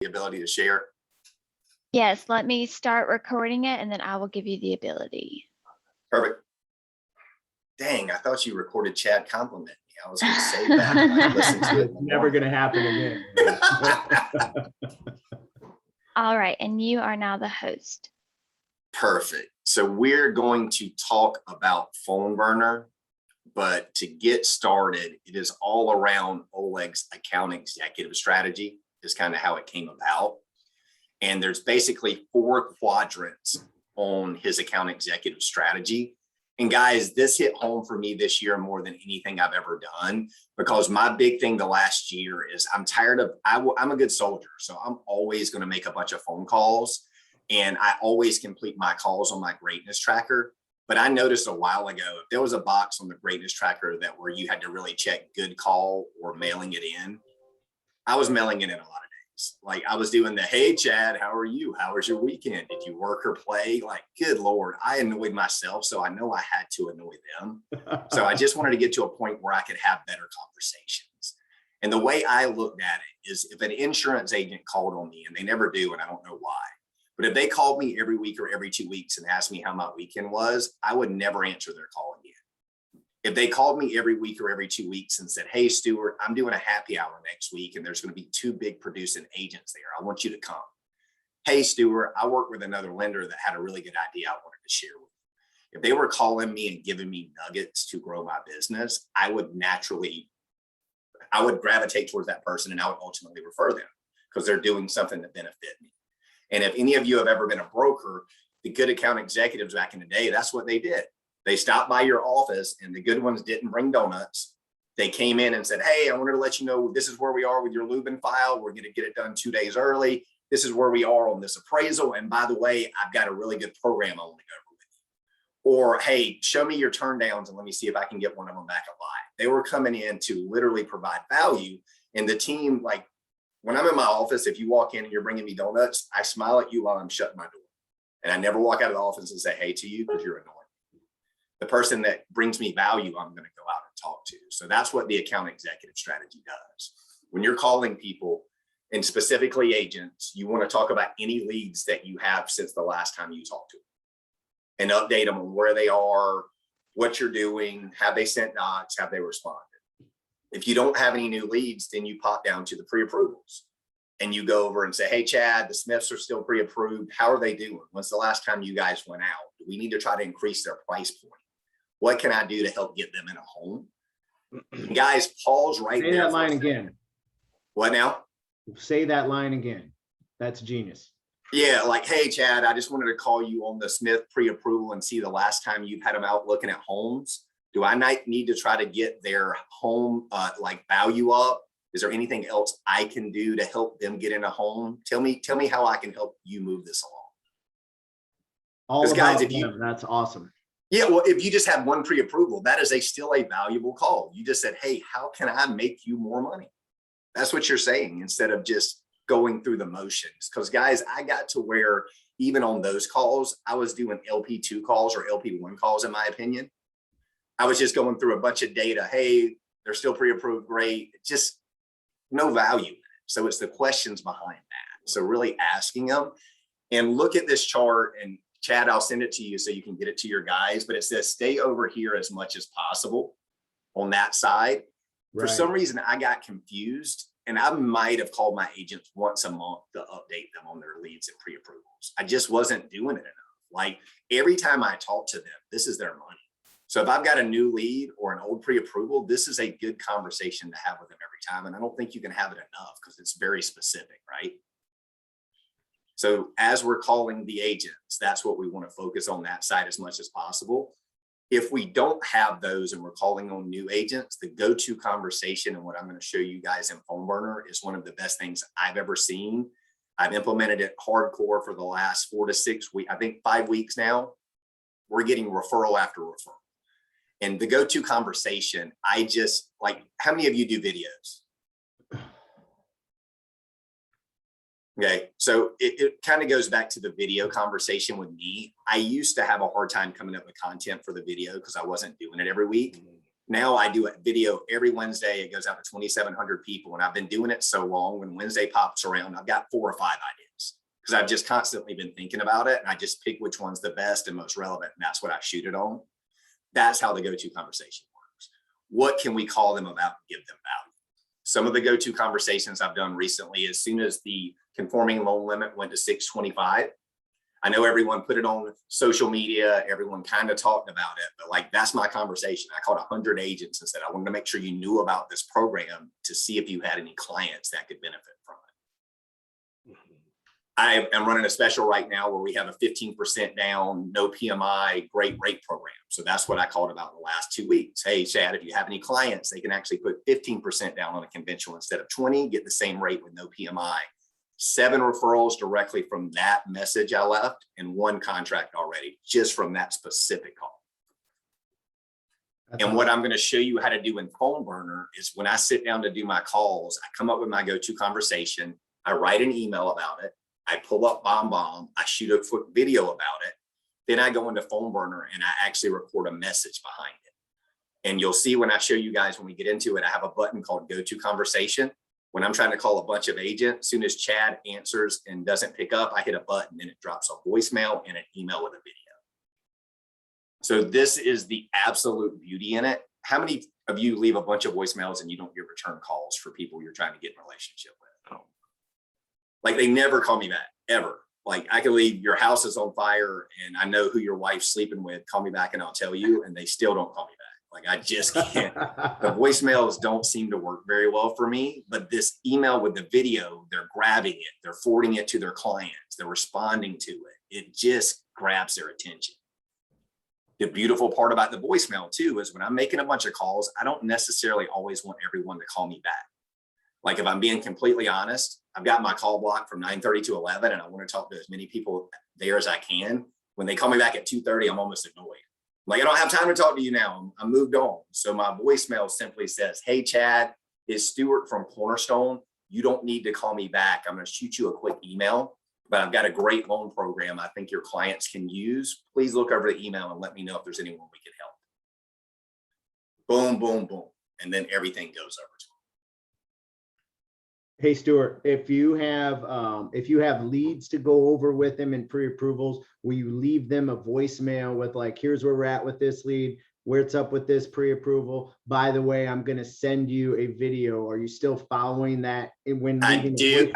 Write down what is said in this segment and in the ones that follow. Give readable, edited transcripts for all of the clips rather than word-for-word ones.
the ability to share? Yes, let me start recording it and then I will give you the ability. Perfect. Dang, I thought you recorded Chad complimenting me. I was going to say that. Listen to it. It's never going to happen again. All right, and you are now the host. Perfect. So we're going to talk about Phoneburner, but to get started, it is all around Oleg's account executive strategy is kind of how it came about. And there's basically 4 quadrants on his account executive strategy. And guys, this hit home for me this year more than anything I've ever done, because my big thing the last year is I'm tired of, I'm a good soldier. So I'm always going to make a bunch of phone calls and I always complete my calls on my greatness tracker. But I noticed a while ago, if there was a box on the greatness tracker that where you had to really check good call or mailing it in, I was mailing it in a lot of days. Like I was doing the, hey, Chad, how are you? How was your weekend? Did you work or play? Like, good Lord, I annoyed myself. So I know I had to annoy them. So I just wanted to get to a point where I could have better conversations. And the way I looked at it is if an insurance agent called on me, and they never do, and I don't know why, but if they called me every week or every 2 weeks and asked me how my weekend was, I would never answer their call again. If they called me every week or every 2 weeks and said, hey, Stewart, I'm doing a happy hour next week and there's going to be 2 big producing agents there. I want you to come. Hey, Stewart, I work with another lender that had a really good idea I wanted to share with you. If they were calling me and giving me nuggets to grow my business, I would gravitate towards that person and I would ultimately refer them because they're doing something to benefit me. And if any of you have ever been a broker, the good account executives back in the day, that's what they did. They stopped by your office and the good ones didn't bring donuts. They came in and said, hey, I wanted to let you know this is where we are with your Lubin file. We're going to get it done 2 days early. This is where we are on this appraisal. And by the way, I've got a really good program I want to go over with you. Or, hey, show me your turn downs and let me see if I can get one of them back alive. They were coming in to literally provide value. And the team, like when I'm in my office, if you walk in and you're bringing me donuts, I smile at you while I'm shutting my door. And I never walk out of the office and say, hey to you because you're annoying. The person that brings me value, I'm going to go out and talk to. So that's what the account executive strategy does. When you're calling people, and specifically agents, you want to talk about any leads that you have since the last time you talked to them and update them on where they are, what you're doing, have they sent docs, have they responded. If you don't have any new leads, then you pop down to the pre-approvals and you go over and say, hey, Chad, the Smiths are still pre-approved. How are they doing? When's the last time you guys went out? Do we need to try to increase their price point? What can I do to help get them in a home? And guys, pause right there. Say that line again. What now? Say that line again. That's genius. Yeah, like, hey, Chad, I just wanted to call you on the Smith pre-approval and see the last time you've had them out looking at homes. Do I need to try to get their home like value up? Is there anything else I can do to help them get in a home? Tell me how I can help you move this along. All guys, about them. That's awesome. Yeah, well, if you just have one pre-approval, that is still a valuable call. You just said, hey, how can I make you more money? That's what you're saying instead of just going through the motions. Because guys, I got to where even on those calls, I was doing LP2 calls or LP1 calls, in my opinion. I was just going through a bunch of data. Hey, they're still pre-approved. Great. Just no value. So it's the questions behind that. So really asking them and look at this chart, and Chad, I'll send it to you so you can get it to your guys, but it says stay over here as much as possible on that side. Right. For some reason, I got confused and I might have called my agents once a month to update them on their leads and pre-approvals. I just wasn't doing it enough. Like every time I talk to them, this is their money. So if I've got a new lead or an old pre-approval, this is a good conversation to have with them every time. And I don't think you can have it enough because it's very specific, right? So as we're calling the agents, that's what we want to focus on that side as much as possible. If we don't have those and we're calling on new agents, the go-to conversation and what I'm going to show you guys in Phoneburner is one of the best things I've ever seen. I've implemented it hardcore for the last 4 to 6 weeks, I think 5 weeks now. We're getting referral after referral. And the go-to conversation, I just like, how many of you do videos? Okay, so it kind of goes back to the video conversation with me. I used to have a hard time coming up with content for the video because I wasn't doing it every week. Now I do a video every Wednesday. It goes out to 2,700 people. And I've been doing it so long, when Wednesday pops around, I've got 4 or 5 ideas because I've just constantly been thinking about it. And I just pick which one's the best and most relevant. And that's what I shoot it on. That's how the go-to conversation works. What can we call them about and give them value? Some of the go-to conversations I've done recently, as soon as the conforming loan limit went to 625, I know everyone put it on social media, everyone kind of talked about it, but like, that's my conversation. I called 100 agents and said, I wanted to make sure you knew about this program to see if you had any clients that could benefit from it. I am running a special right now where we have a 15% down, no PMI, great rate program. So that's what I called about in the last 2 weeks. Hey, Chad, if you have any clients, they can actually put 15% down on a conventional instead of 20, get the same rate with no PMI. 7 referrals directly from that message I left, and 1 contract already just from that specific call. That's And awesome. what I'm going to show you how to do in Phoneburner is when I sit down to do my calls, I come up with my go-to conversation. I write an email about it. I pull up BombBomb. I shoot a quick video about it. Then I go into Phoneburner and I actually record a message behind it. And you'll see when I show you guys, when we get into it, I have a button called go-to conversation. When I'm trying to call a bunch of agents, as soon as Chad answers and doesn't pick up, I hit a button and it drops a voicemail and an email with a video. So this is the absolute beauty in it. How many of you leave a bunch of voicemails and you don't get return calls for people you're trying to get in a relationship with? Like, they never call me back, ever. Like, I could leave, your house is on fire and I know who your wife's sleeping with, call me back and I'll tell you, and they still don't call me back. Like, I just can't. The voicemails don't seem to work very well for me, but this email with the video, they're grabbing it, they're forwarding it to their clients, they're responding to it. It just grabs their attention. The beautiful part about the voicemail too is when I'm making a bunch of calls, I don't necessarily always want everyone to call me back. Like, if I'm being completely honest, I've got my call block from 9:30 to 11 and I want to talk to as many people there as I can. When they call me back at 2:30, I'm almost annoyed. Like, I don't have time to talk to you now. I'm moved on. So my voicemail simply says, hey, Chad, it's Stewart from Cornerstone. You don't need to call me back. I'm going to shoot you a quick email, but I've got a great loan program I think your clients can use. Please look over the email and let me know if there's anyone we can help. Boom, boom, boom. And then everything goes over to them. Hey, Stewart, if you have leads to go over with them in pre-approvals, will you leave them a voicemail with like, here's where we're at with this lead, where it's up with this pre-approval. By the way, I'm going to send you a video. Are you still following that? When I do.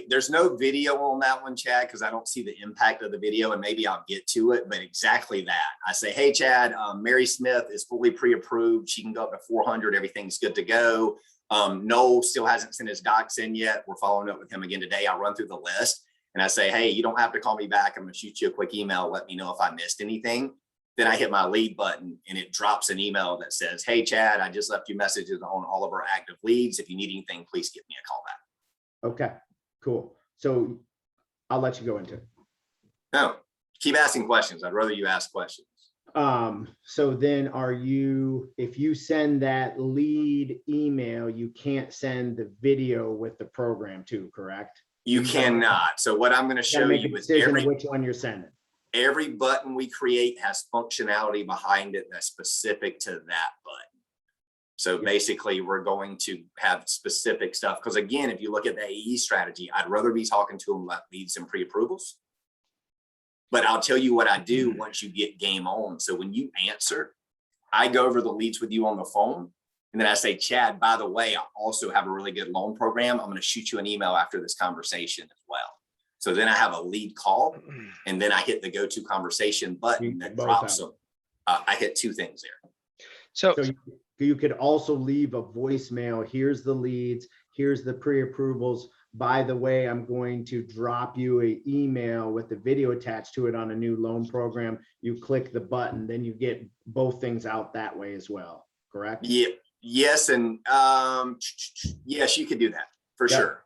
There's no video on that one, Chad, because I don't see the impact of the video, and maybe I'll get to it, but exactly that. I say, hey, Chad, Mary Smith is fully pre-approved. She can go up to 400. Everything's good to go. Noel still hasn't sent his docs in yet. We're following up with him again today. I run through the list and I say, hey, you don't have to call me back. I'm going to shoot you a quick email. Let me know if I missed anything. Then I hit my lead button and it drops an email that says, hey, Chad, I just left you messages on all of our active leads. If you need anything, please give me a call back. Okay, cool. So I'll let you go into it. No, keep asking questions. I'd rather you ask questions. So then if you send that lead email, you can't send the video with the program too, correct? You cannot. So what I'm going to show you is which one you're sending. Every button we create has functionality behind it that's specific to that button. So basically we're going to have specific stuff. Because again, if you look at the AE strategy, I'd rather be talking to them about leads and pre-approvals. But I'll tell you what I do once you get game on. So when you answer, I go over the leads with you on the phone. And then I say, Chad, by the way, I also have a really good loan program. I'm going to shoot you an email after this conversation as well. So then I have a lead call and then I hit the go-to conversation button that drops them. I hit 2 things there. So you could also leave a voicemail. Here's the leads. Here's the pre-approvals. By the way, I'm going to drop you an email with the video attached to it on a new loan program. You click the button, then you get both things out that way as well, correct? Yeah. Yes. And yes, you could do that for sure.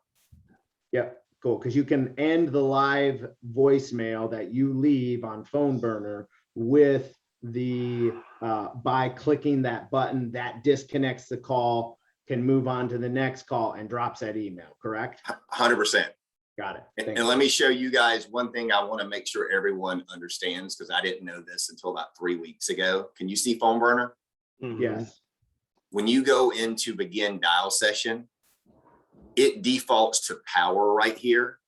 Yep. Cool. Because you can end the live voicemail that you leave on Phoneburner with the by clicking that button that disconnects the call, can move on to the next call and drops that email, correct? 100%. Got it. And let me show you guys one thing I want to make sure everyone understands, because I didn't know this until about 3 weeks ago. Can you see Phoneburner? Yes. when you go into begin dial session, it defaults to power right here.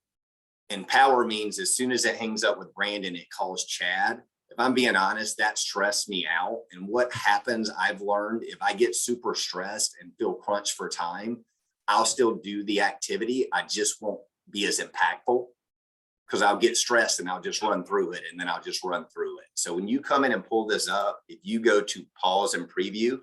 And power means as soon as it hangs up with Brandon, it calls Chad. If I'm being honest, that stressed me out. And what happens, I've learned, if I get super stressed and feel crunched for time, I'll still do the activity. I just won't be as impactful because I'll get stressed and I'll just run through it, and then I'll just run through it. So when you come in and pull this up, if you go to pause and preview,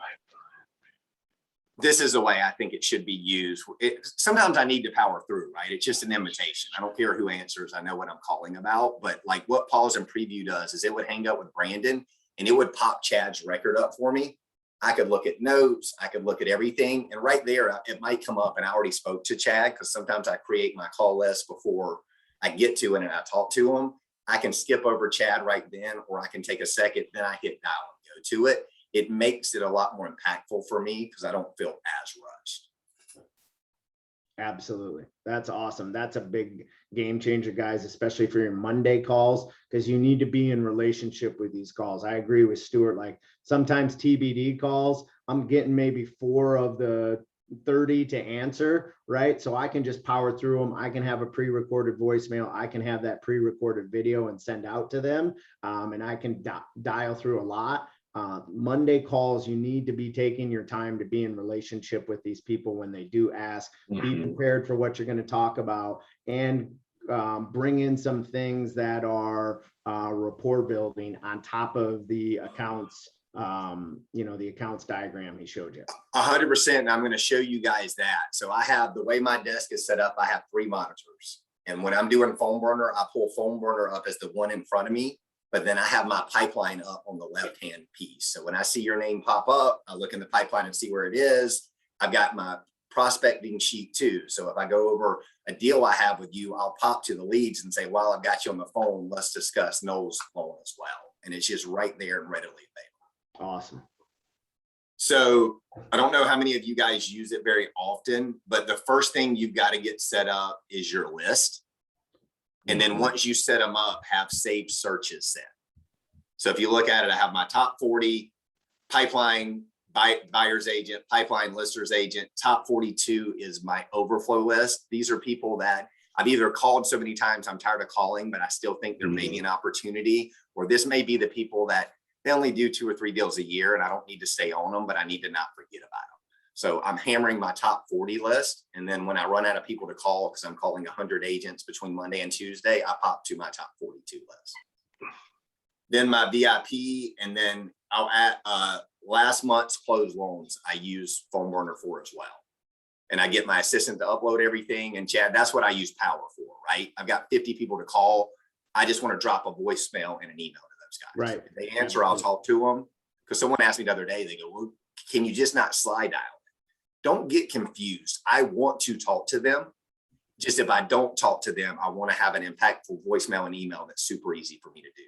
this is the way I think it should be used. Sometimes I need to power through, right? It's just an invitation. I don't care who answers. I know what I'm calling about, but like what pause and preview does is it would hang up with Brandon and it would pop Chad's record up for me. I could look at notes. I could look at everything. And right there, it might come up, and I already spoke to Chad because sometimes I create my call list before I get to it and I talk to him. I can skip over Chad right then, or I can take a second, then I hit dial and go to it. It makes it a lot more impactful for me because I don't feel as rushed. Absolutely. That's awesome. That's a big game changer, guys, especially for your Monday calls, because you need to be in relationship with these calls. I agree with Stewart. Like sometimes TBD calls, I'm getting maybe 4 of the 30 to answer, right? So I can just power through them. I can have a pre-recorded voicemail. I can have that pre-recorded video and send out to them. And I can dial through a lot. Monday calls, you need to be taking your time to be in relationship with these people when they do ask. Be prepared for what you're going to talk about, and bring in some things that are rapport building on top of the accounts, the accounts diagram he showed you. 100%. And I'm going to show you guys that. So I have, the way my desk is set up, I have 3 monitors. And when I'm doing Phoneburner, I pull Phoneburner up as the one in front of me. But then I have my pipeline up on the left-hand piece. So when I see your name pop up, I look in the pipeline and see where it is. I've got my prospecting sheet too. So if I go over a deal I have with you, I'll pop to the leads and say, while I've got you on the phone, let's discuss Noel's phone as well. And it's just right there and readily available. Awesome. So I don't know how many of you guys use it very often, but the first thing you've got to get set up is your list. And then once you set them up, have saved searches set. So if you look at it, I have my top 40 pipeline buyer's agent, pipeline lister's agent. Top 42 is my overflow list. These are people that I've either called so many times I'm tired of calling, but I still think there may be an opportunity, or this may be the people that they only do 2 or 3 deals a year and I don't need to stay on them, but I need to not forget about them. So I'm hammering my top 40 list. And then when I run out of people to call, because I'm calling 100 agents between Monday and Tuesday, I pop to my top 42 list. Then my VIP, and then I'll add last month's closed loans I use Phoneburner for as well. And I get my assistant to upload everything. And Chad, that's what I use Power for, right? I've got 50 people to call. I just want to drop a voicemail and an email to those guys. Right. If they answer, I'll talk to them. Because someone asked me the other day, they go, well, can you just not slide dial? Don't get confused. I want to talk to them. Just if I don't talk to them, I want to have an impactful voicemail and email that's super easy for me to do.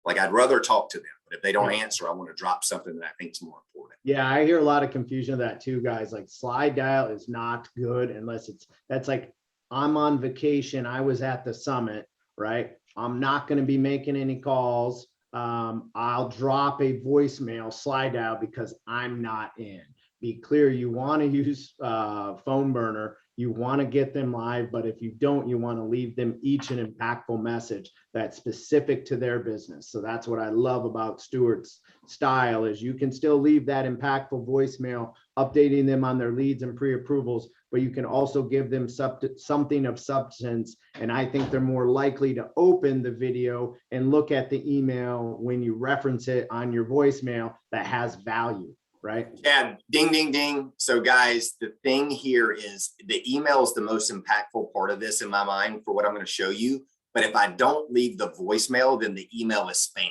Like I'd rather talk to them, but if they don't answer, I want to drop something that I think is more important. Yeah, I hear a lot of confusion of that too, guys. Like slide dial is not good unless that's like, I'm on vacation. I was at the summit, right? I'm not going to be making any calls. I'll drop a voicemail slide dial because I'm not in. Be clear, you want to use Phoneburner, you want to get them live, but if you don't, you want to leave them each an impactful message that's specific to their business. So that's what I love about Stewart's style, is you can still leave that impactful voicemail, updating them on their leads and pre-approvals, but you can also give them something of substance. And I think they're more likely to open the video and look at the email when you reference it on your voicemail that has value. Right? Yeah, ding, ding, ding. So guys, the thing here is the email is the most impactful part of this in my mind for what I'm going to show you. But if I don't leave the voicemail, then the email is spam,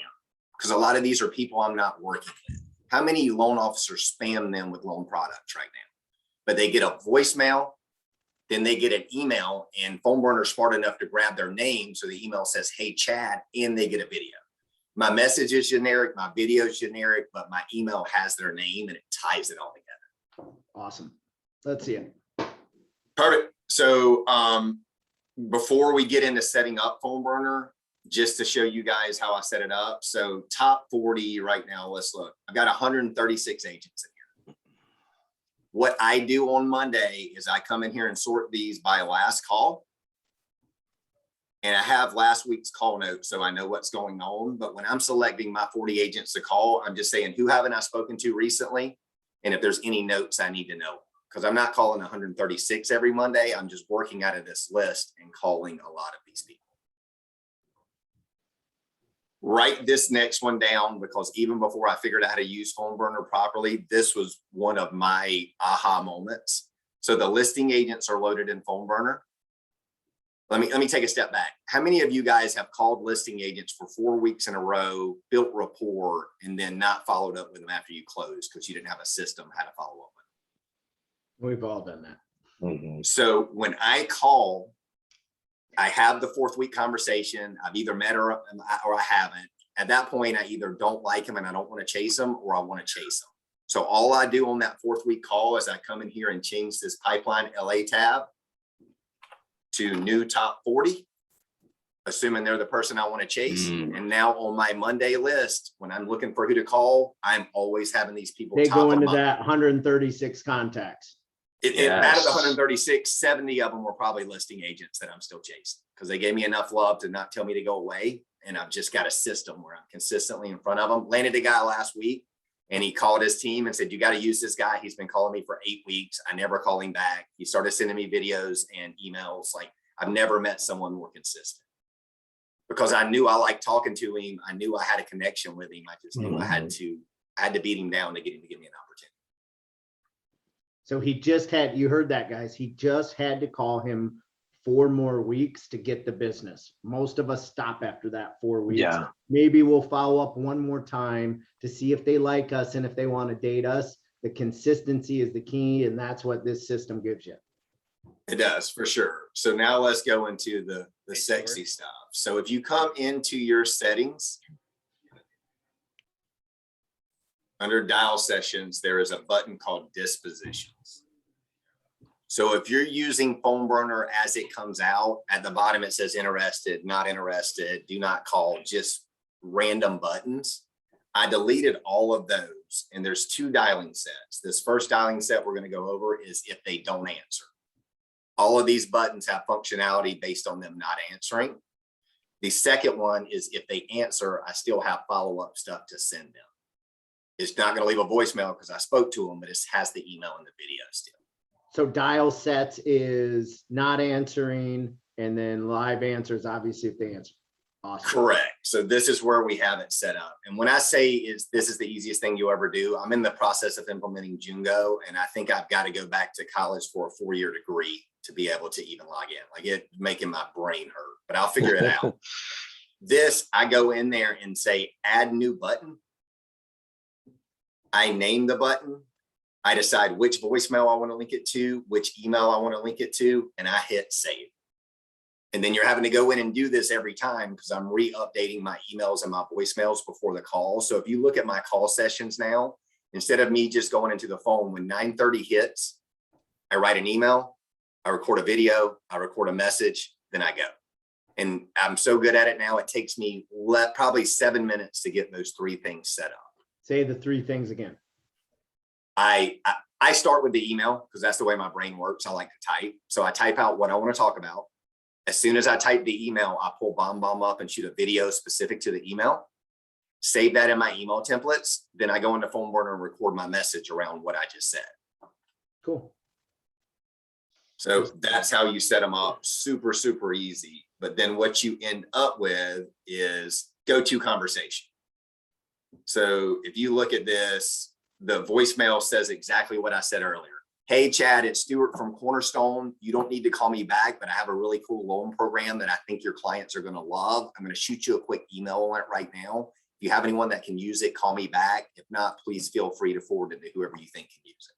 because a lot of these are people I'm not working with. How many loan officers spam them with loan products right now? But they get a voicemail, then they get an email, and Phoneburner's smart enough to grab their name. So the email says, hey, Chad, and they get a video. My message is generic, my video is generic, but my email has their name and it ties it all together. Awesome. Let's see it. Perfect. So before we get into setting up Phoneburner, just to show you guys how I set it up. So top 40 right now, let's look. I've got 136 agents in here. What I do on Monday is I come in here and sort these by last call. And I have last week's call notes, so I know what's going on. But when I'm selecting my 40 agents to call, I'm just saying, who haven't I spoken to recently? And if there's any notes I need to know, because I'm not calling 136 every Monday. I'm just working out of this list and calling a lot of these people. Write this next one down, because even before I figured out how to use Phoneburner properly, this was one of my aha moments. So the listing agents are loaded in Phoneburner. Let me take a step back. How many of you guys have called listing agents for 4 weeks in a row, built rapport, and then not followed up with them after you closed because you didn't have a system how to follow up with them? We've all done that. So when I call, I have the 4th week conversation. I've either met or I haven't. At that point, I either don't like him and I don't want to chase him, or I want to chase him. So all I do on that 4th week call is I come in here and change this pipeline LA tab to new top 40, assuming they're the person I want to chase. And now on my Monday list, when I'm looking for who to call, I'm always having these people. They go of into mind. that 136 contacts. Out of the 136, 70 of them were probably listing agents that I'm still chasing, because they gave me enough love to not tell me to go away. And I've just got a system where I'm consistently in front of them. Landed a guy last week, and he called his team and said, you got to use this guy. He's been calling me for 8 weeks. I never call him back. He started sending me videos and emails. Like, I've never met someone more consistent, because I knew I liked talking to him. I knew I had a connection with him. I just knew I had to beat him down to get him to give me an opportunity. So he just had, you heard that, guys. He just had to call him 4 more weeks to get the business. Most of us stop after that 4 weeks. Yeah. Maybe we'll follow up one more time to see if they like us and if they want to date us. The consistency is the key, and that's what this system gives you. It does, for sure. So now let's go into the sexy stuff. So if you come into your settings, under dial sessions, there is a button called dispositions. So if you're using Phoneburner as it comes out, at the bottom it says interested, not interested, do not call, just random buttons. I deleted all of those, and there's 2 dialing sets. This first dialing set we're going to go over is if they don't answer. All of these buttons have functionality based on them not answering. The second one is if they answer, I still have follow-up stuff to send them. It's not going to leave a voicemail because I spoke to them, but it has the email and the video still. So dial sets is not answering, and then live answers, obviously, if they answer. Awesome. Correct. So this is where we have it set up. And when I say this is the easiest thing you'll ever do, I'm in the process of implementing Jungo, and I think I've got to go back to college for a 4-year degree to be able to even log in. Like, it's making my brain hurt, but I'll figure it out. This, I go in there and say, add new button. I name the button. I decide which voicemail I want to link it to, which email I want to link it to, and I hit save. And then you're having to go in and do this every time, because I'm re-updating my emails and my voicemails before the call. So if you look at my call sessions now, instead of me just going into the phone, when 9:30 hits, I write an email, I record a video, I record a message, then I go. And I'm so good at it now, it takes me probably 7 minutes to get those 3 things set up. Say the 3 things again. I start with the email, because that's the way my brain works. I like to type. So I type out what I want to talk about. As soon as I type the email, I pull BombBomb up and shoot a video specific to the email, save that in my email templates. Then I go into Phoneburner and record my message around what I just said. Cool. So that's how you set them up. Super, super easy. But then what you end up with is go-to conversation. So if you look at this, the voicemail says exactly what I said earlier. Hey, Chad, it's Stewart from Cornerstone. You don't need to call me back, but I have a really cool loan program that I think your clients are going to love. I'm going to shoot you a quick email on it right now. If you have anyone that can use it, call me back. If not, please feel free to forward it to whoever you think can use it.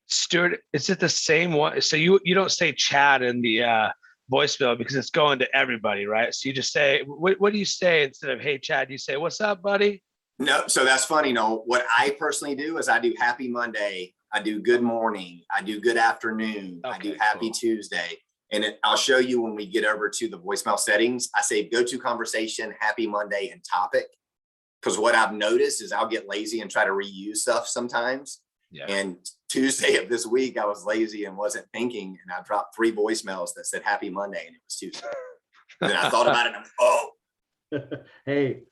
Stuart, is it the same one? So you don't say Chad in the voicemail because it's going to everybody, right? So you just say, what do you say instead of, hey, Chad? You say, what's up, buddy? No, so that's funny. No, what I personally do is I do happy Monday. I do good morning. I do good afternoon. Okay, I do happy Tuesday. And I'll show you when we get over to the voicemail settings. I say go to conversation, happy Monday, and topic. Because what I've noticed is I'll get lazy and try to reuse stuff sometimes. Yeah. And Tuesday of this week, I was lazy and wasn't thinking, and I dropped 3 voicemails that said Happy Monday, and it was Tuesday. And then I thought about it, and I'm, oh. Hey,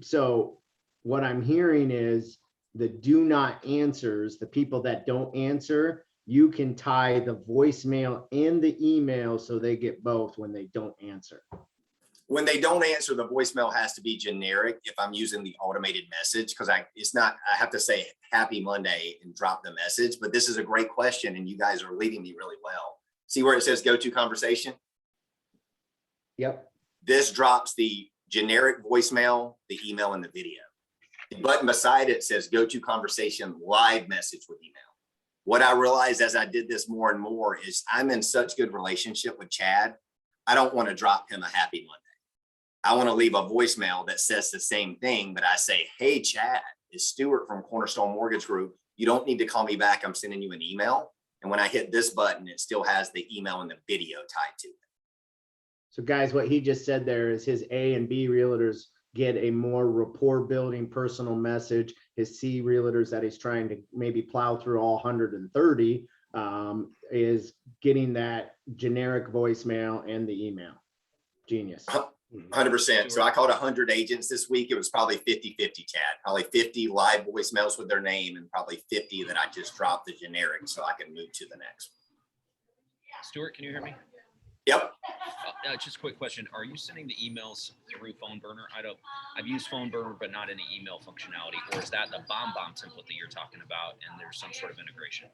so what I'm hearing is the do not answers, the people that don't answer, you can tie the voicemail and the email so they get both when they don't answer. When they don't answer, the voicemail has to be generic if I'm using the automated message, because I have to say Happy Monday and drop the message. But this is a great question, and you guys are leading me really well. See where it says go to conversation? Yep. This drops the generic voicemail, the email, and the video. The button beside it says go to conversation live message with email. What I realized as I did this more and more is I'm in such good relationship with Chad. I don't want to drop him a Happy Monday. I want to leave a voicemail that says the same thing, but I say, hey, Chad, it's Stewart from Cornerstone Mortgage Group. You don't need to call me back. I'm sending you an email. And when I hit this button, it still has the email and the video tied to it. So guys, what he just said there is his A and B realtors get a more rapport building personal message. His C realtors that he's trying to maybe plow through all 130 is getting that generic voicemail and the email. Genius. 100%. So I called 100 agents this week. It was probably 50-50, Chad. Probably 50 live voicemails with their name and probably 50 that I just dropped the generic so I can move to the next. Stuart, can you hear me? Yep. Just a quick question. Are you sending the emails through Phoneburner? I've used Phoneburner, but not any email functionality. Or is that the BombBomb template that you're talking about and there's some sort of integration?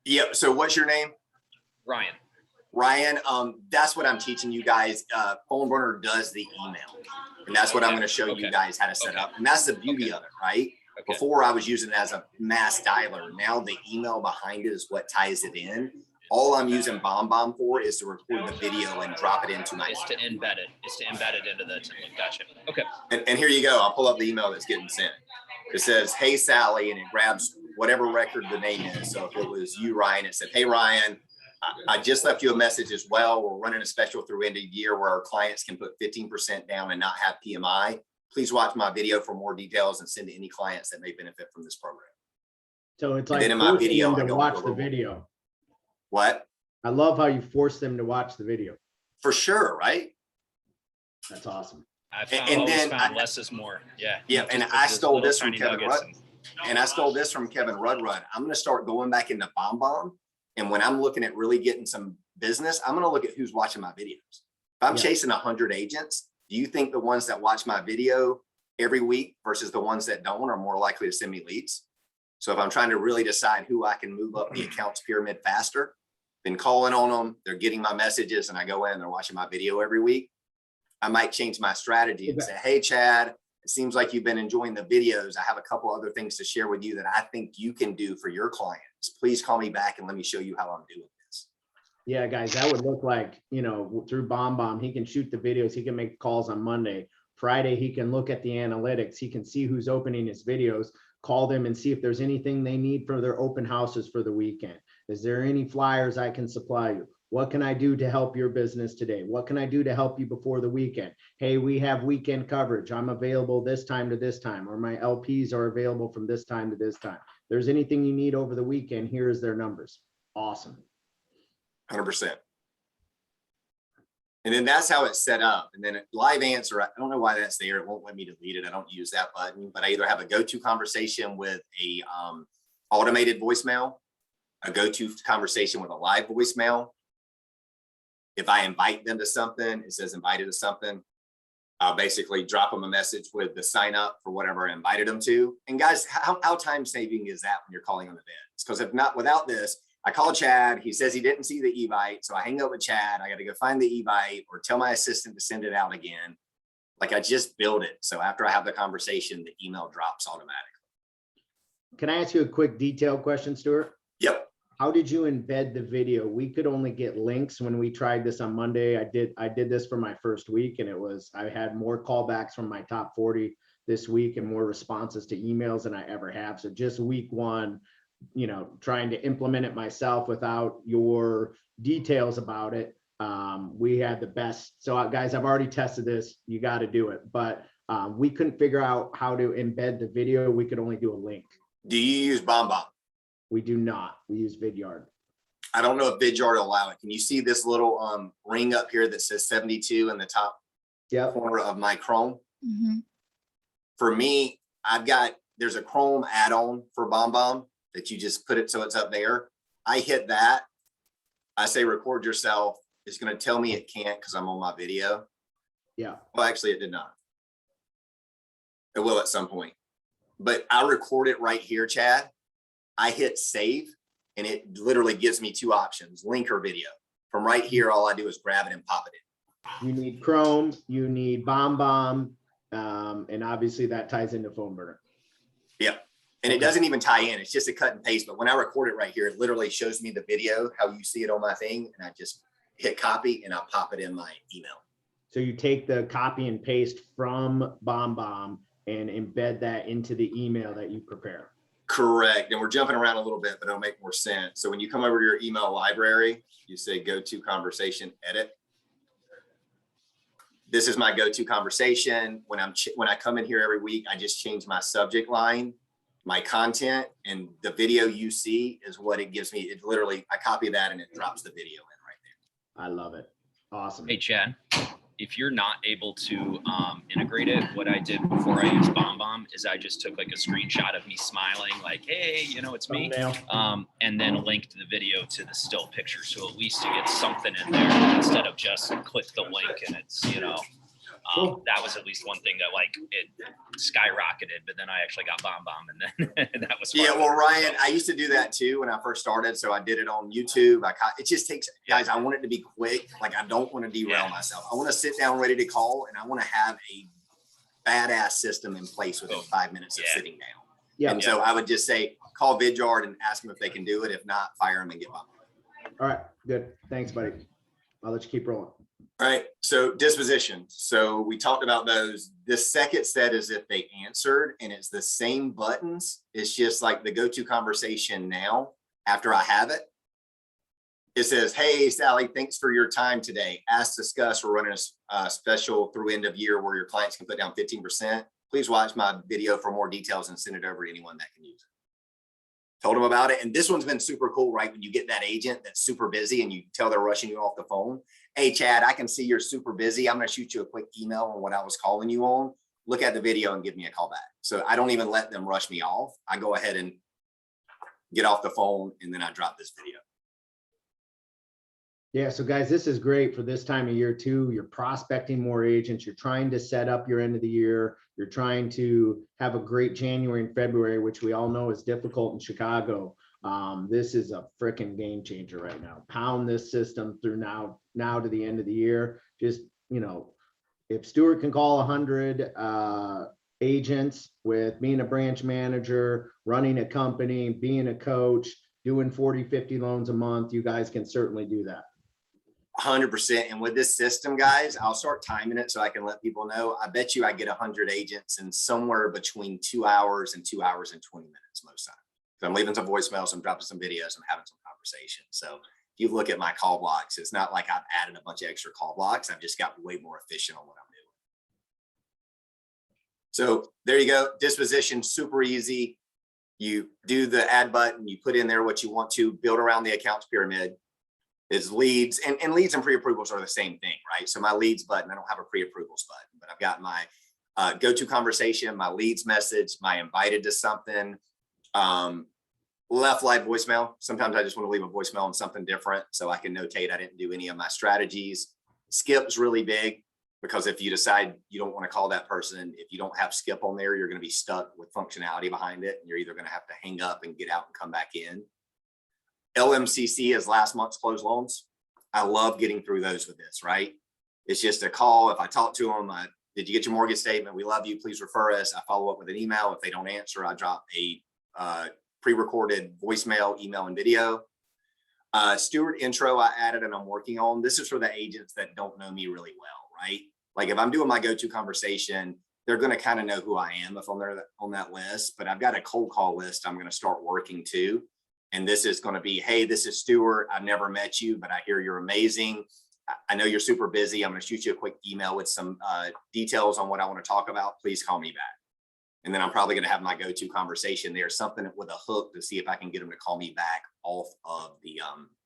Yep. So what's your name? Ryan. Ryan, that's what I'm teaching you guys. Phoneburner does the email. And that's what I'm going to show you guys how to set up. And that's the beauty of it, right? Before I was using it as a mass dialer. Now the email behind it is what ties it in. All I'm using BombBomb for is to record the video and drop it into my. It's to embed it. It's to embed it into the template. Gotcha. Okay. And here you go. I'll pull up the email that's getting sent. It says, hey, Sally, and it grabs whatever record the name is. So if it was you, Ryan, it said, hey, Ryan, I just left you a message as well. We're running a special through end of year where our clients can put 15% down and not have PMI. Please watch my video for more details and send to any clients that may benefit from this program. So it's like in my video, them I to go watch over the video. What? I love how you force them to watch the video. For sure, right? That's awesome. I've found, And always then found less is more. Yeah. Yeah, and Just I those stole little this from tiny Kevin nuggets Rudd. And I stole this from Kevin Rudd. I'm going to start going back into BombBomb. And when I'm looking at really getting some business, I'm going to look at who's watching my videos. If I'm chasing 100 agents, do you think the ones that watch my video every week versus the ones that don't are more likely to send me leads? So if I'm trying to really decide who I can move up the accounts pyramid faster, then calling on them, they're getting my messages, and I go in and they're watching my video every week, I might change my strategy and say, hey, Chad, it seems like you've been enjoying the videos. I have a couple other things to share with you that I think you can do for your clients. Please call me back and let me show you how I'm doing this. Yeah, guys, that would look like, you know, through BombBomb, he can shoot the videos. He can make calls on Monday. Friday, he can look at the analytics. He can see who's opening his videos, call them and see if there's anything they need for their open houses for the weekend. Is there any flyers I can supply you? What can I do to help your business today? What can I do to help you before the weekend? Hey, we have weekend coverage. I'm available this time to this time, or my LPs are available from this time to this time. If there's anything you need over the weekend, here's their numbers. Awesome. 100%. And then that's how it's set up. And then live answer, I don't know why that's there. It won't let me delete it. I don't use that button, but I either have a go-to conversation with a automated voicemail, a go-to conversation with a live voicemail. If I invite them to something, it says invited to something. I'll basically drop them a message with the sign up for whatever I invited them to. And guys, how time saving is that when you're calling on events? Because if not, without this, I call Chad, he says he didn't see the Evite. So I hang up with Chad. I got to go find the Evite or tell my assistant to send it out again. Like I just built it. So after I have the conversation, the email drops automatically. Can I ask you a quick detailed question, Stuart? Yep. How did you embed the video? We could only get links when we tried this on Monday. I did this for my first week, and I had more callbacks from my top 40 this week and more responses to emails than I ever have. So just week one, you know, trying to implement it myself without your details about it. We had the best. So guys, I've already tested this. You got to do it, but we couldn't figure out how to embed the video. We could only do a link. Do you use BombBomb? We do not. We use Vidyard. I don't know if Vidyard will allow it. Can you see this little ring up here that says 72 in the top Yep. corner of my Chrome? Mhm. For me, there's a Chrome add-on for BombBomb that you just put it so it's up there. I hit that. I say record yourself. It's going to tell me it can't because I'm on my video. Yeah. Well, actually, it did not. It will at some point. But I record it right here, Chad. I hit save, and it literally gives me two options, link or video. From right here, all I do is grab it and pop it in. You need Chrome, you need BombBomb, and obviously that ties into Phoneburner. Yeah. And it doesn't even tie in. It's just a cut and paste. But when I record it right here, it literally shows me the video, how you see it on my thing. And I just hit copy and I'll pop it in my email. So you take the copy and paste from BombBomb and embed that into the email that you prepare. Correct. And we're jumping around a little bit, but it'll make more sense. So when you come over to your email library, you say go to conversation, edit. This is my go-to conversation. When I come in here every week, I just change my subject line, my content, and the video you see is what it gives me. It literally, I copy that and it drops the video in right there. I love it. Awesome. Hey, Chad, if you're not able to integrate it, what I did before I used BombBomb is I just took like a screenshot of me smiling, like, hey, you know, it's me. Thumbnail. And then linked the video to the still picture. So at least you get something in there instead of just click the link and it's, you know, Cool. that was at least one thing that like it skyrocketed, but then I actually got BombBomb and then that was fun. Yeah, well, Ryan, I used to do that too when I first started. So I did it on YouTube. It just takes, guys, I want it to be quick. Like I don't want to derail myself. I want to sit down ready to call and I want to have a badass system in place within 5 minutes of sitting down. Yeah. And so I would just say, call Vidyard and ask them if they can do it. If not, fire them and get BombBomb. All right. Good. Thanks, buddy. I'll let you keep rolling. All right, so dispositions. So we talked about those. The second set is if they answered, and it's the same buttons. It's just like the go-to conversation now. After I have it, it says, "Hey, Sally, thanks for your time today. As discussed, we're running a special through end of year where your clients can put down 15%. Please watch my video for more details and send it over to anyone that can use it." Told them about it. And this one's been super cool, right? When you get that agent that's super busy and you tell they're rushing you off the phone. Hey, Chad, I can see you're super busy. I'm going to shoot you a quick email on what I was calling you on. Look at the video and give me a call back. So I don't even let them rush me off. I go ahead and get off the phone and then I drop this video. Yeah, so guys, this is great for this time of year too. You're prospecting more agents. You're trying to set up your end of the year. You're trying to have a great January and February, which we all know is difficult in Chicago. This is a freaking game changer right now. Pound this system through now to the end of the year. Just, you know, if Stewart can call 100 agents with being a branch manager, running a company, being a coach, doing 40, 50 loans a month, you guys can certainly do that. 100%. And with this system, guys, I'll start timing it so I can let people know. I bet you I get 100 agents in somewhere between 2 hours and 2 hours and 20 minutes most times. So I'm leaving some voicemails, I'm dropping some videos, I'm having some conversations. So if you look at my call blocks, it's not like I've added a bunch of extra call blocks. I've just got way more efficient on what I'm doing. So there you go. Disposition, super easy. You do the add button, you put in there what you want to build around the accounts pyramid. Is leads and leads and pre-approvals are the same thing, right? So my leads button, I don't have a pre-approvals button, but I've got my go-to conversation, my leads message, my invited to something, left live voicemail. Sometimes I just want to leave a voicemail on something different so I can notate I didn't do any of my strategies. Skip's really big because if you decide you don't want to call that person, if you don't have skip on there, you're going to be stuck with functionality behind it. And you're either going to have to hang up and get out and come back in. LMCC is last month's closed loans. I love getting through those with this, right? It's just a call. If I talk to them, did you get your mortgage statement? We love you. Please refer us. I follow up with an email. If they don't answer, I drop a pre-recorded voicemail, email, and video. Stewart intro I added and I'm working on. This is for the agents that don't know me really well, right? Like if I'm doing my go-to conversation, they're going to kind of know who I am if I'm there on that list, but I've got a cold call list I'm going to start working too. And this is going to be, hey, this is Stewart. I've never met you, but I hear you're amazing. I know you're super busy. I'm going to shoot you a quick email with some details on what I want to talk about. Please call me back. And then I'm probably going to have my go-to conversation there, something with a hook to see if I can get them to call me back off of the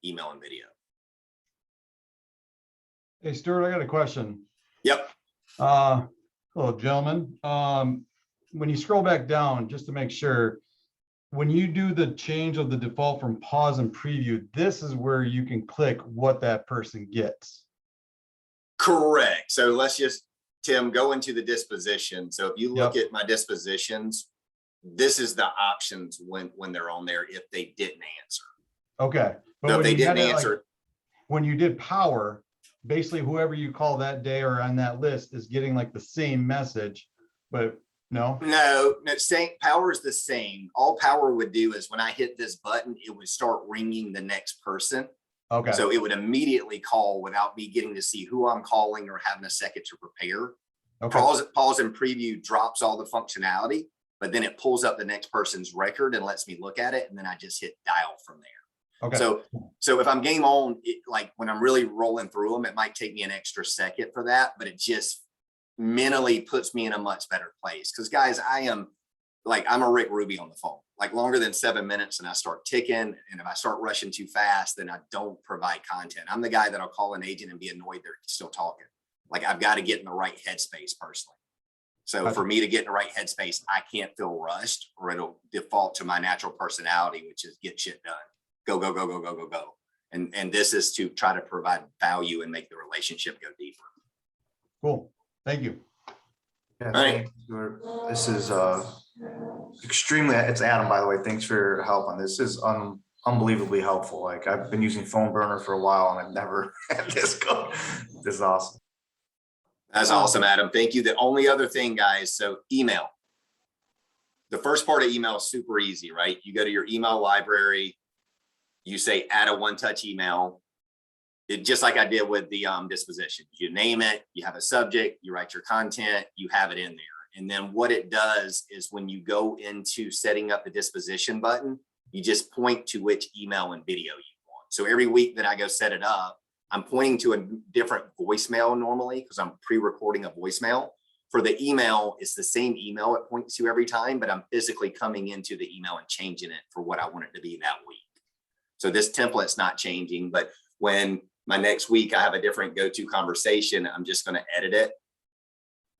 email and video. Hey, Stuart, I got a question. Yep. Hello, gentlemen. When you scroll back down, just to make sure, when you do the change of the default from pause and preview, this is where you can click what that person gets. Correct. So let's just, Tim, go into the disposition. So if you look at my dispositions, this is the options when they're on there if they didn't answer. Okay. So if when they you didn't had it, answer, when you did power, basically whoever you call that day or on that list is getting like the same message, but no? no, same power is the same. All power would do is when I hit this button, it would start ringing the next person. Okay. So it would immediately call without me getting to see who I'm calling or having a second to prepare. Okay. Pause and preview drops all the functionality, but then it pulls up the next person's record and lets me look at it. And then I just hit dial from there. Okay. So if I'm game on, like when I'm really rolling through them, it might take me an extra second for that, but it just mentally puts me in a much better place. Because guys, I'm a Rick Ruby on the phone, like longer than 7 minutes and I start ticking. And if I start rushing too fast, then I don't provide content. I'm the guy that'll call an agent and be annoyed they're still talking. Like I've got to get in the right headspace personally. So for me to get in the right headspace, I can't feel rushed or it'll default to my natural personality, which is get shit done. Go, go, go, go, go, go, go. And this is to try to provide value and make the relationship go deeper. Cool. Thank you. Yeah, All right. thanks, Stuart. This is extremely, it's Adam, by the way. Thanks for your help on this. This is unbelievably helpful. Like I've been using Phoneburner for a while and I've never had this go. This is awesome. That's awesome, Adam. Thank you. The only other thing, guys, so email. The first part of email is super easy, right? You go to your email library, you say add a one-touch email. It just like I did with the disposition. You name it, you have a subject, you write your content, you have it in there. And then what it does is when you go into setting up the disposition button, you just point to which email and video you want. So every week that I go set it up, I'm pointing to a different voicemail normally because I'm pre-recording a voicemail. For the email, it's the same email it points to every time, but I'm physically coming into the email and changing it for what I want it to be that week. So this template's not changing, but when my next week I have a different go-to conversation, I'm just going to edit it.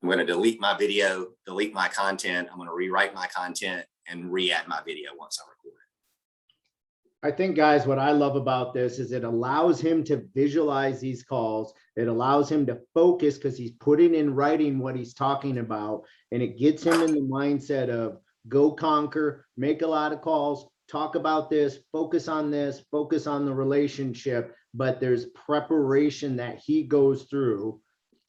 I'm going to delete my video, delete my content. I'm going to rewrite my content and re-add my video once I record it. I think, guys, what I love about this is it allows him to visualize these calls. It allows him to focus because he's putting in writing what he's talking about, and it gets him in the mindset of go conquer, make a lot of calls, talk about this, focus on the relationship, but there's preparation that he goes through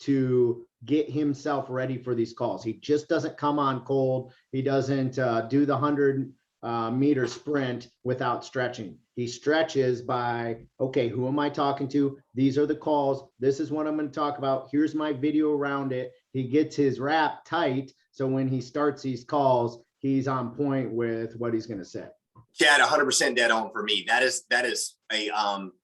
to get himself ready for these calls. He just doesn't come on cold. He doesn't do the 100-meter sprint without stretching. He stretches by, okay, who am I talking to? These are the calls. This is what I'm going to talk about. Here's my video around it. He gets his wrap tight. So when he starts these calls, he's on point with what he's going to say. Chad, 100% dead on for me. That is a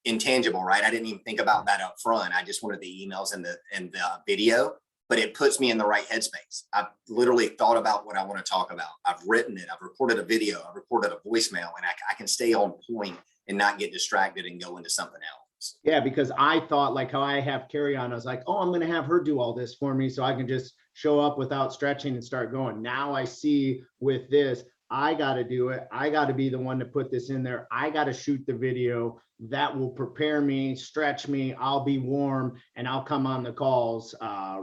intangible, right? I didn't even think about that up front. I just wanted the emails and the video, but it puts me in the right headspace. I've literally thought about what I want to talk about. I've written it. I've recorded a video. I've recorded a voicemail, and I can stay on point and not get distracted and go into something else. Yeah, because I thought like how I have Carrie on, I was like, oh, I'm going to have her do all this for me so I can just show up without stretching and start going. Now I see with this, I got to do it. I got to be the one to put this in there. I got to shoot the video that will prepare me, stretch me. I'll be warm and I'll come on the calls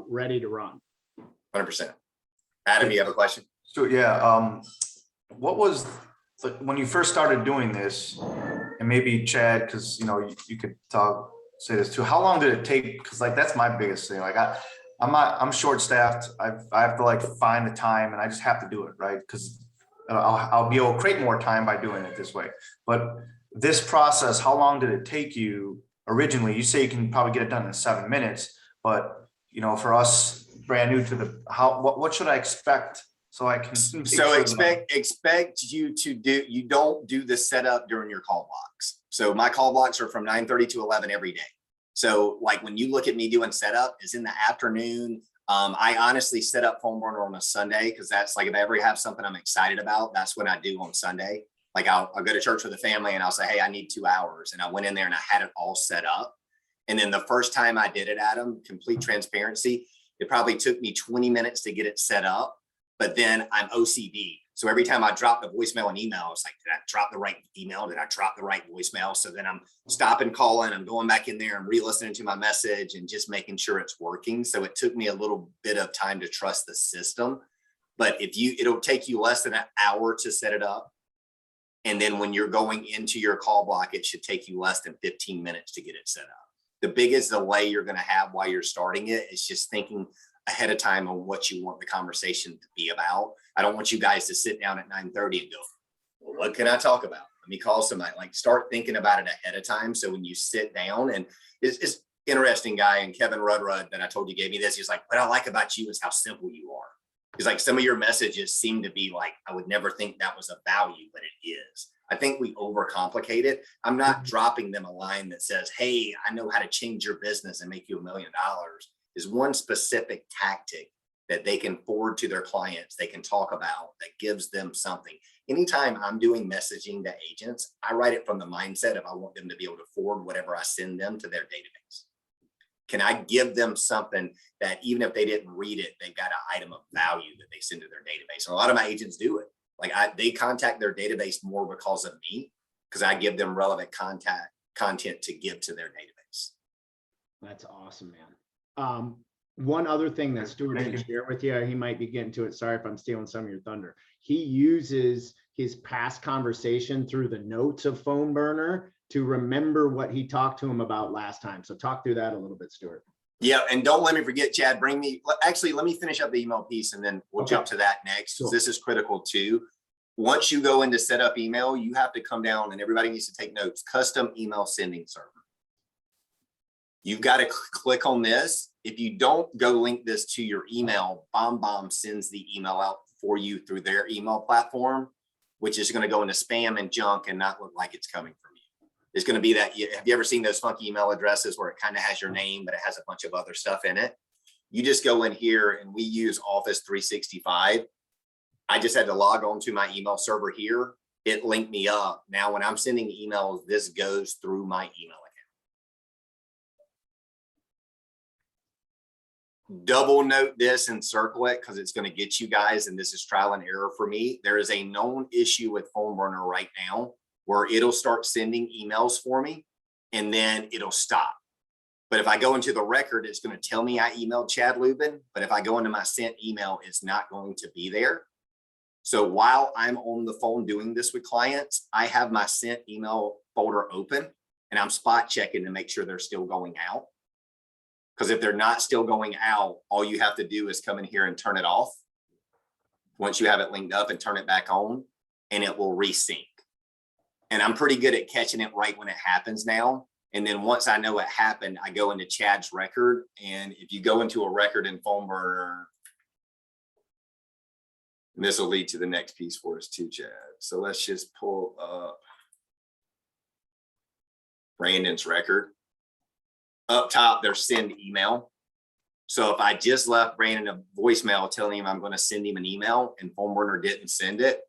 ready to run. 100%. Adam, you have a question? So yeah, what was when you first started doing this, and maybe Chad, because you could say this too. How long did it take? Because like that's my biggest thing. Like I'm short staffed. I have to like find the time, and I just have to do it right because I'll be able to create more time by doing it this way. But this process, how long did it take you originally? You say you can probably get it done in 7 minutes, but for us brand new to what should I expect so I can expect you to you don't do the setup during your call blocks. So my call blocks are from 9:30 to 11 every day. So like when you look at me doing setup, is in the afternoon I honestly set up Phoneburner on a Sunday because that's like if I ever have something I'm excited about, that's what I do on Sunday. Like I'll go to church with the family and I'll say, hey, I need 2 hours. And I went in there and I had it all set up. And then the first time I did it, Adam, complete transparency, it probably took me 20 minutes to get it set up. But then I'm OCD. So every time I drop the voicemail and email, it's like, did I drop the right email? Did I drop the right voicemail? So then I'm stopping calling, I'm going back in there and re-listening to my message and just making sure it's working. So it took me a little bit of time to trust the system. But it'll take you less than an hour to set it up. And then when you're going into your call block, it should take you less than 15 minutes to get it set up. The biggest delay you're going to have while you're starting it is just thinking ahead of time on what you want the conversation to be about. I don't want you guys to sit down at 9:30 and go, well, what can I talk about? Let me call somebody. Like start thinking about it ahead of time. So when you sit down, and it's interesting guy, and Kevin Rudrud that I told you gave me this, he's like, what I like about you is how simple you are. He's like, some of your messages seem to be like, I would never think that was a value, but it is. I think we overcomplicate it. I'm not dropping them a line that says, hey, I know how to change your business and make you $1 million. Is one specific tactic that they can forward to their clients, they can talk about that gives them something. Anytime I'm doing messaging to agents, I write it from the mindset of I want them to be able to forward whatever I send them to their database. Can I give them something that even if they didn't read it, they've got an item of value that they send to their database? And a lot of my agents do it. Like they contact their database more because of me, because I give them relevant content to give to their database. That's awesome, man. One other thing that Stewart didn't share with you, he might be getting to it. Sorry if I'm stealing some of your thunder. He uses his past conversation through the notes of Phoneburner to remember what he talked to him about last time. So talk through that a little bit, Stewart. Yeah, and don't let me forget, Chad, actually, let me finish up the email piece and then we'll jump to that next. Cool. This is critical too. Once you go into set up email, you have to come down and everybody needs to take notes, custom email sending server. You've got to click on this. If you don't go link this to your email, BombBomb sends the email out for you through their email platform, which is going to go into spam and junk and not look like it's coming from you. It's going to be that. Have you ever seen those funky email addresses where it kind of has your name, but it has a bunch of other stuff in it? You just go in here and we use Office 365. I just had to log on to my email server here. It linked me up. Now, when I'm sending emails, this goes through my email account. Double note this and circle it because it's going to get you guys, and this is trial and error for me. There is a known issue with Phoneburner right now where it'll start sending emails for me and then it'll stop. But if I go into the record, it's going to tell me I emailed Chad Lubin. But if I go into my sent email, it's not going to be there. So while I'm on the phone doing this with clients, I have my sent email folder open and I'm spot checking to make sure they're still going out. Because if they're not still going out, all you have to do is come in here and turn it off. Once you have it linked up and turn it back on, and it will resync. And I'm pretty good at catching it right when it happens now. And then once I know it happened, I go into Chad's record. And if you go into a record in Phoneburner, this will lead to the next piece for us too, Chad. So let's just pull up Brandon's record. Up top, there's send email. So if I just left Brandon a voicemail telling him I'm going to send him an email and Phoneburner didn't send it,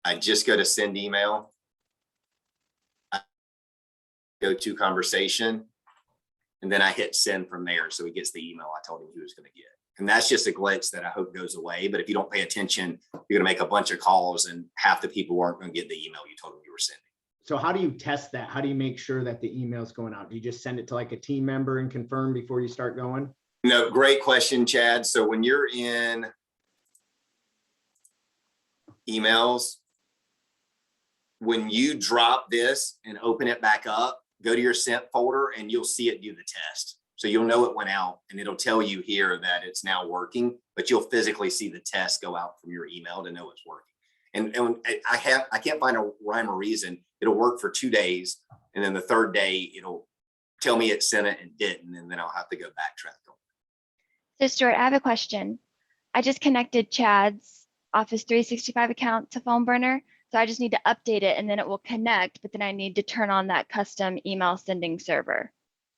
I just go to send email. I go to conversation, and then I hit send from there. So he gets the email I told him he was going to get. And that's just a glitch that I hope goes away. But if you don't pay attention, you're going to make a bunch of calls and half the people weren't going to get the email you told them you were sending. So how do you test that? How do you make sure that the email's going out? Do you just send it to like a team member and confirm before you start going? No, great question, Chad. So when you're in emails, when you drop this and open it back up, go to your sent folder and you'll see it do the test. So you'll know it went out and it'll tell you here that it's now working, but you'll physically see the test go out from your email to know it's working. And I can't find a rhyme or reason. It'll work for 2 days. And then the third day, it'll tell me it sent it and didn't. And then I'll have to go backtrack. So Stuart, I have a question. I just connected Chad's Office 365 account to Phoneburner. So I just need to update it and then it will connect, but then I need to turn on that custom email sending server.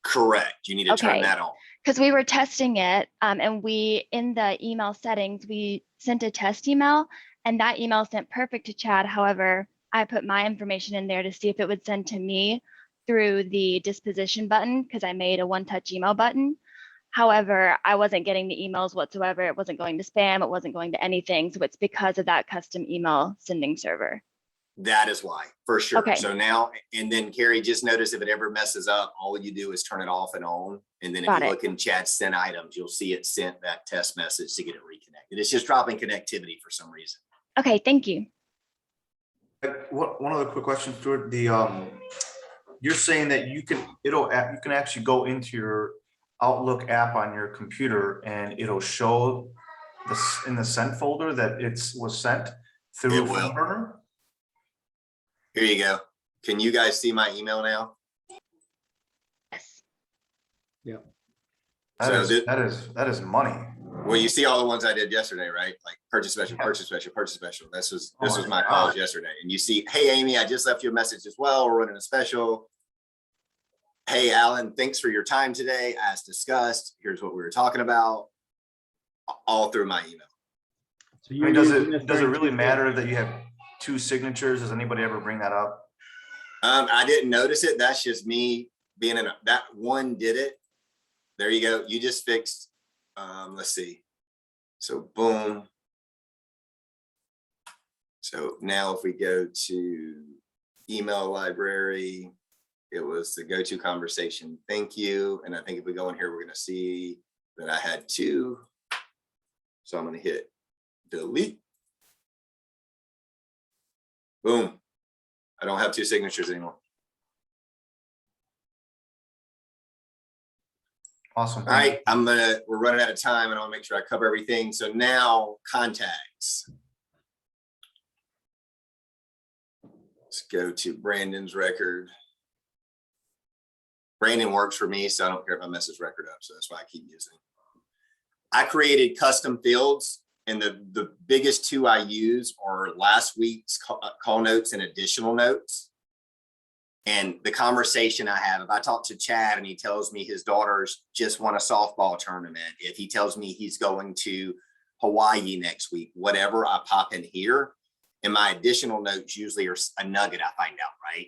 Correct. You need to turn Okay. that on. Because we were testing it, and we, in the email settings, we sent a test email, and that email sent perfect to Chad. However, I put my information in there to see if it would send to me through the disposition button, because I made a one-touch email button. However, I wasn't getting the emails whatsoever. It wasn't going to spam. It wasn't going to anything. So it's because of that custom email sending server. That is why, for sure. Okay. So now, and then Carrie, just notice if it ever messes up, all you do is turn it off and on. And then if Got you it. look in Chat's sent items, you'll see it sent that test message to get it reconnected. It's just dropping connectivity for some reason. Okay, thank you. One other quick question, Stuart. You're saying that you can actually go into your Outlook app on your computer and it'll show this in the sent folder that was sent through It will. Phoneburner? Here you go. Can you guys see my email now? Yes. That is money. Well, you see all the ones I did yesterday, right? Like purchase special, purchase special, purchase special. This was my calls yesterday. And you see, hey, Amy, I just left you a message as well. We're running a special. Hey, Alan, thanks for your time today. As discussed, here's what we were talking about. All through my email. So I mean, does it really matter that you have 2 signatures? Does anybody ever bring that up? I didn't notice it. That's just me being in that one did it. There you go. You just fixed, let's see. So boom. So now if we go to email library, it was the go-to conversation. Thank you. And I think if we go in here, we're going to see that I had 2. So I'm going to hit delete. Boom. I don't have 2 signatures anymore. Awesome. All right, we're running out of time and I'll make sure I cover everything. So now contacts. Let's go to Brandon's record. Brandon works for me, so I don't care if I mess his record up. So that's why I keep using it. I created custom fields, and the biggest 2 I use are last week's call notes and additional notes. And the conversation I have, if I talk to Chad and he tells me his daughters just won a softball tournament, if he tells me he's going to Hawaii next week, whatever, I pop in here. And my additional notes usually are a nugget I find out, right?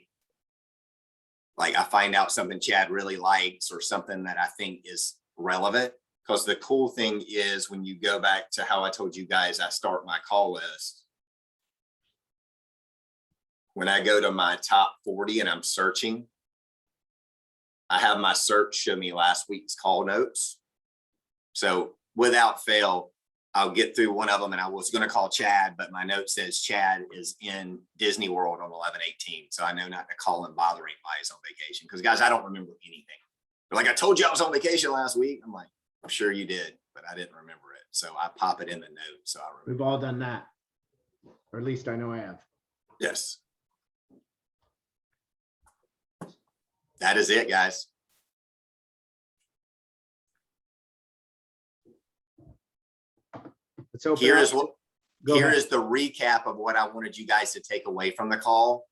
Like I find out something Chad really likes or something that I think is relevant. Because the cool thing is when you go back to how I told you guys, I start my call list. When I go to my top 40 and I'm searching, I have my search show me last week's call notes. So without fail, I'll get through one of them and I was going to call Chad, but my note says Chad is in Disney World on 11/18. So I know not to call him bothering while he's on vacation. Because guys, I don't remember anything. They're like, I told you I was on vacation last week. I'm like, I'm sure you did, but I didn't remember it. So I pop it in the note. So I remember. We've all done that. Or at least I know I have. Yes. That is it, guys. Let's open Here up. is what. Go Here ahead. is the recap of what I wanted you guys to take away from the call.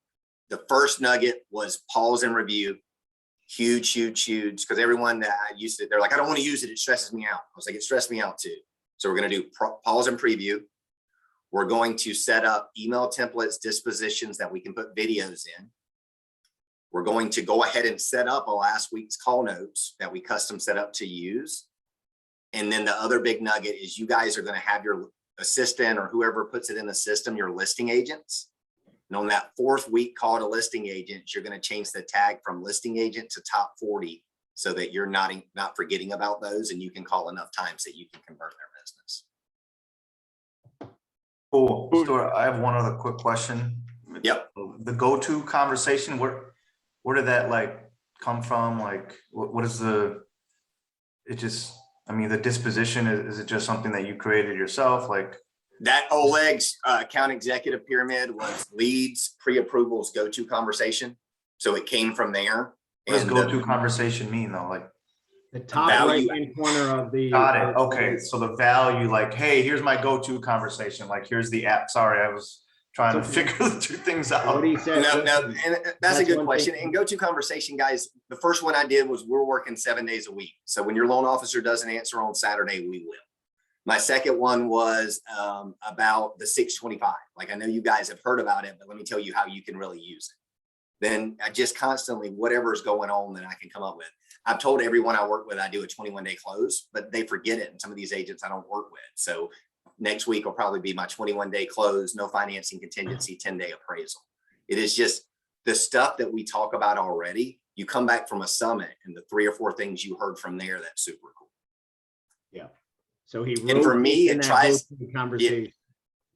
The first nugget was pause and review. Huge, huge, huge. Because everyone that I used it, they're like, I don't want to use it. It stresses me out. I was like, it stressed me out too. So we're going to do pause and preview. We're going to set up email templates, dispositions that we can put videos in. We're going to go ahead and set up a last week's call notes that we custom set up to use. And then the other big nugget is you guys are going to have your assistant or whoever puts it in the system, your listing agents. And on that 4th week call to listing agents, you're going to change the tag from listing agent to top 40 so that you're not forgetting about those and you can call enough times that you can convert their business. Cool. Stuart, I have one other quick question. Yep. The go-to conversation, where did that like come from? Like, what is the disposition, is it just something that you created yourself? Like that Oleg's account executive pyramid was leads, pre-approvals, go-to conversation. So it came from there. What does go-to conversation mean though? Like The top value. right-hand corner of the. got it. Okay. So the value, like, hey, here's my go-to conversation. Like, here's the app. Sorry, I was trying to figure the two things out. What he said. No, listen, and that's a good one question. thing. And go-to conversation, guys. The first one I did was we're working 7 days a week. So when your loan officer doesn't answer on Saturday, we will. My second one was about the 625. Like, I know you guys have heard about it, but let me tell you how you can really use it. Then I just constantly, whatever's going on that I can come up with. I've told everyone I work with, I do a 21-day close, but they forget it. And some of these agents I don't work with. So next week will probably be my 21-day close, no financing contingency, 10-day appraisal. It is just the stuff that we talk about already. You come back from a summit and the 3 or 4 things you heard from there, that's super cool. Yeah. So he And for wrote me, in it that tries- go-to conversation.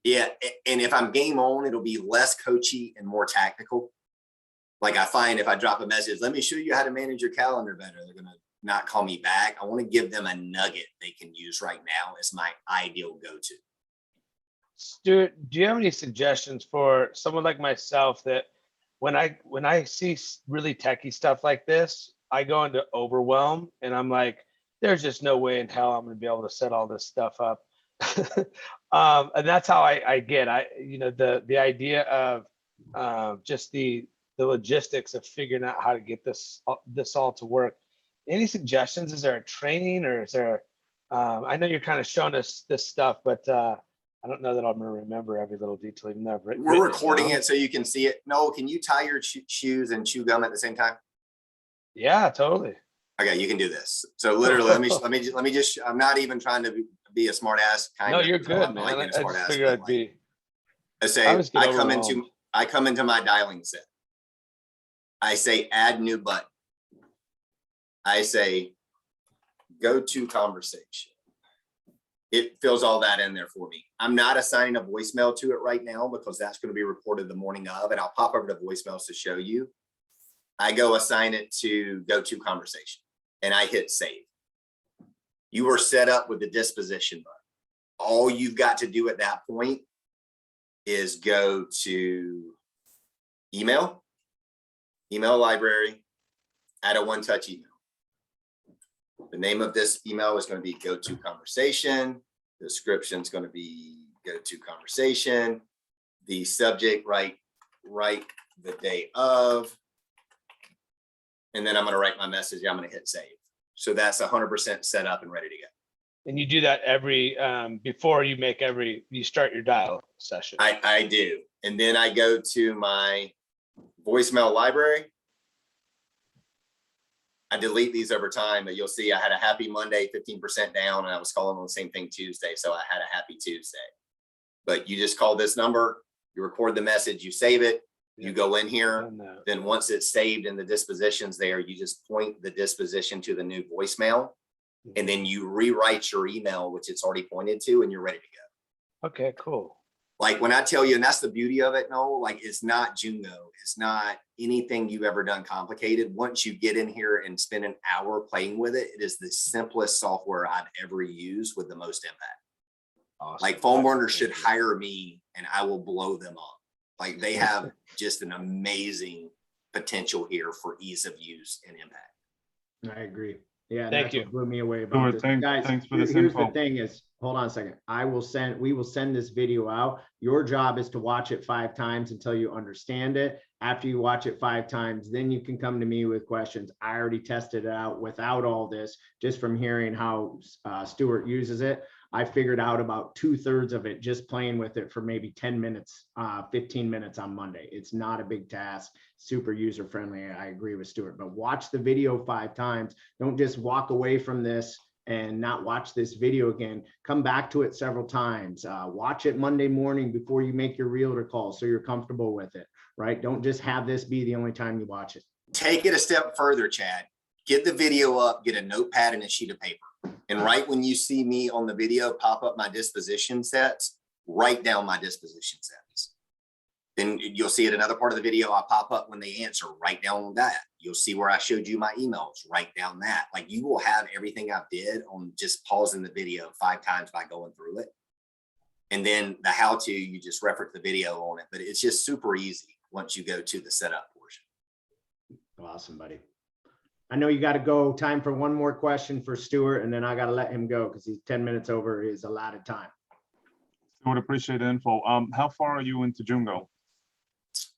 Yeah. And if I'm game on, it'll be less coachy and more tactical. Like, I find if I drop a message, let me show you how to manage your calendar better, they're going to not call me back. I want to give them a nugget they can use right now as my ideal go-to. Stuart, do you have any suggestions for someone like myself that when I see really techie stuff like this, I go into overwhelm and I'm like, there's just no way in hell I'm going to be able to set all this stuff up. And that's how I get, the idea of just the logistics of figuring out how to get this all to work. Any suggestions? Is there a training, or is there, I know you're kind of showing us this stuff, but I don't know that I'm going to remember every little detail. Even though I've written We're recording down. it so you can see it. Noel, can you tie your shoes and chew gum at the same time? Yeah, totally. Okay, you can do this. So literally, let me just. I'm not even trying to be a smart ass. No, you're good, I'm man. like I being a smart just ass, figured but I'd like, be. I say I always get I come into my dialing set. I say add new button. I say go to conversation. It fills all that in there for me. I'm not assigning a voicemail to it right now because that's going to be recorded the morning of, and I'll pop over to voicemails to show you. I go assign it to go to conversation and I hit save. You are set up with the disposition button. All you've got to do at that point is go to email library, add a one-touch email. The name of this email is going to be go to conversation. The description is going to be go to conversation. The subject, write the day of. And then I'm going to write my message. I'm going to hit save. So that's 100% set up and ready to go. And you do that every before you start your dial session. I do. And then I go to my voicemail library. I delete these over time, but you'll see I had a happy Monday, 15% down, and I was calling on the same thing Tuesday. So I had a happy Tuesday. But you just call this number, you record the message, you save it, you go in here. Then once it's saved in the dispositions there, you just point the disposition to the new voicemail, and then you rewrite your email, which it's already pointed to, and you're ready to go. Okay, cool. Like when I tell you, and that's the beauty of it, Noel, like it's not Jungo. It's not anything you've ever done complicated. Once you get in here and spend an hour playing with it, it is the simplest software I've ever used with the most impact. Awesome. Like Phoneburner should hire me and I will blow them up. Like they have just an amazing potential here for ease of use and impact. I agree. Yeah, Thank that's you. what blew me away Stuart, about this. thanks- Guys, thanks for this here's the info. thing is, hold on a second. We will send this video out. Your job is to watch it 5 times until you understand it. After you watch it 5 times, then you can come to me with questions. I already tested it out without all this, just from hearing how Stewart uses it. I figured out about 2/3 of it just playing with it for maybe 10 minutes, 15 minutes on Monday. It's not a big task, super user friendly. I agree with Stewart, but watch the video 5 times. Don't just walk away from this and not watch this video again. Come back to it several times. Watch it Monday morning before you make your realtor call so you're comfortable with it, right? Don't just have this be the only time you watch it. Take it a step further, Chad. Get the video up, get a notepad and a sheet of paper. And right when you see me on the video pop up my disposition sets, write down my disposition sets. Then you'll see at another part of the video, I pop up when they answer, write down that. You'll see where I showed you my emails, write down that. Like you will have everything I did on just pausing the video 5 times by going through it. And then the how-to, you just reference the video on it, but it's just super easy once you go to the setup portion. Awesome, buddy. I know you got to go. Time for one more question for Stewart, and then I got to let him go because he's 10 minutes over his allotted time. I would appreciate the info. How far are you into Jungo?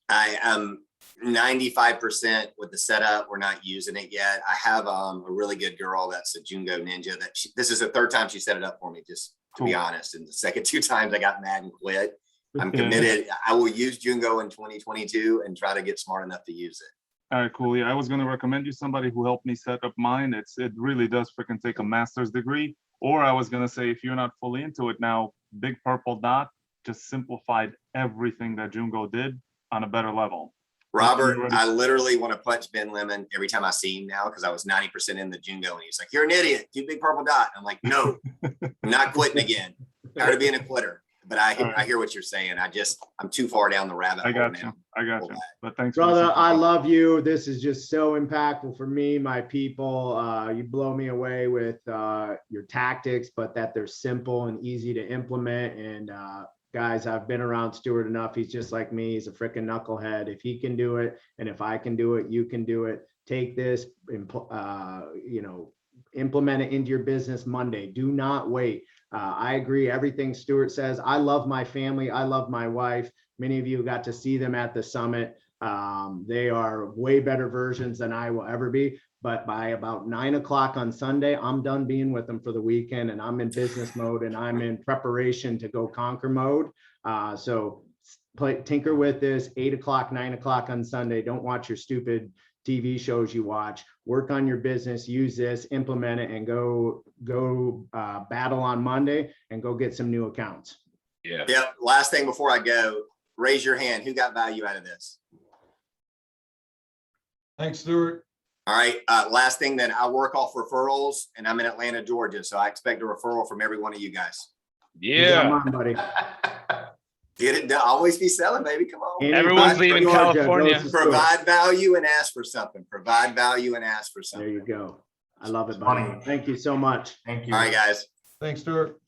I am 95% with the setup. We're not using it yet. I have a really good girl that's a Jungo ninja that this is the third time she set it up for me, just to be Cool. honest. And the second 2 times I got mad and quit. I'm Yeah. committed. I will use Jungo in 2022 and try to get smart enough to use it. All right, cool. Yeah, I was gonna recommend you somebody who helped me set up mine. It really does freaking take a master's degree. Or I was gonna say, if you're not fully into it now, Big Purple Dot just simplified everything that Jungo did on a better level. Robert, Ready? I literally want to punch Ben Lemon every time I see him now because I was 90% in the Jungo and he's like, "You're an idiot. Do Big Purple Dot." I'm like, "No, I'm not quitting again. Tired of being a quitter." But I hear what you're saying. I'm too far down the rabbit I hole got you. now. I got you. But thanks. for the Brother, I support. love you. This is just so impactful for me, my people. You blow me away with your tactics, but that they're simple and easy to implement. And guys, I've been around Stewart enough. He's just like me. He's a freaking knucklehead. If he can do it, and if I can do it, you can do it. Take this, implement it into your business Monday. Do not wait. I agree everything Stewart says. I love my family. I love my wife. Many of you got to see them at the summit. They are way better versions than I will ever be. But by about 9 o'clock on Sunday, I'm done being with them for the weekend and I'm in business mode and I'm in preparation to go conquer mode. So tinker with this 8 o'clock, 9 o'clock on Sunday. Don't watch your stupid TV shows you watch. Work on your business, use this, implement it, and go battle on Monday and go get some new accounts. Yeah. Yep. Last thing before I go, raise your hand. Who got value out of this? Thanks, Stewart. All right. Last thing then, I work off referrals and I'm in Atlanta, Georgia. So I expect a referral from every one of you guys. Yeah. Come on, buddy. Get it done. Always be selling, baby. Come on. Everyone's leaving Georgia, California. goes to Stewart. Provide value and ask for something. Provide value and ask for There something. you go. I love it, buddy. Funny. Thank you so much. Thank you. All right, guys. Thanks, Stewart.